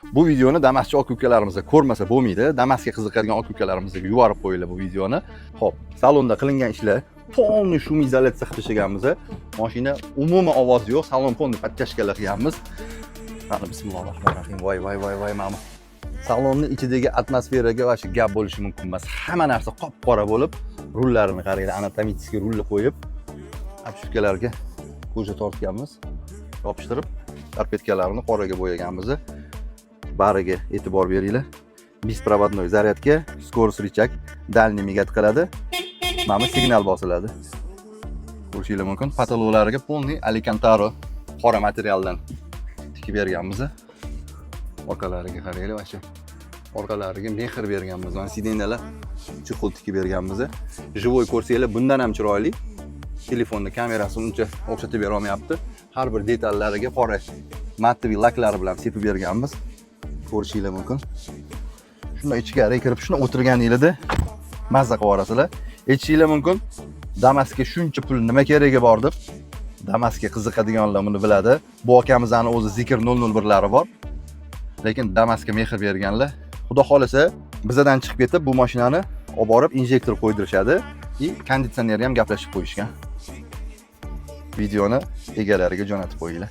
Bu videoni Damas'chi aka ukalarimiz ko'rmasa bo'lmaydi. Damas'ga qiziqadigan aka ukalarimizga yuborib qo'yinglar bu videoni. Xo'p, salonda qilingan ishlar polni shum izolyatsiya qilib tashlaganmiz. Mashina umuman ovoz yo'q, salon polni podtashkalar qilganmiz. Mana bismillahirrohmanirrohim. Voy mana. Salonni ichidagi atmosferaga va shu gap bo'lishi mumkin emas. Hamma narsa qop-qora bo'lib, rullarini qaranglar, anatomический rulni qo'yib, apshkalarga ko'ja tortganmiz. Yopishtirib, karpetkalarni qoraga bo'yaganmiz. Bariga e'tibor beringlar. Беспроводной zaryadka, скорость рычаг, дальний migat qiladi. Mana signal bosiladi. Ko'rishingiz mumkin. Patologlariga polni Alicantaro qora materialdan tikib berganmiz. Orqalariga qaranglar, va shu orqalariga mehr berganmiz. Mana sidenalar chexol tikib berganmiz. Живой ko'rsanglar, bundan ham chiroyli. Telefonni kamerasini uncha o'xshatib bera olmayapti. Har bir detallariga qora matviy laklari bilan sepib berganmiz. Ko'rishingiz mumkin. Shunda ichkariga kirib, shuna o'tirganingizda mazza qilib olasizlar. Aytishingiz mumkin, Damas'ga shuncha pul nima keragi bor deb. Damas'ga qiziqadiganlar buni biladi. Bu akamizning o'zi Zikr 001lari bor. Lekin Damas'ga mehr berganlar, xudo xolasa bizdan chiqib ketib bu mashinani olib borib injektor qo'ydirishadi va konditsionerni ham gaplashib qo'yishgan. Videoni egalariga jo'natib qo'yinglar.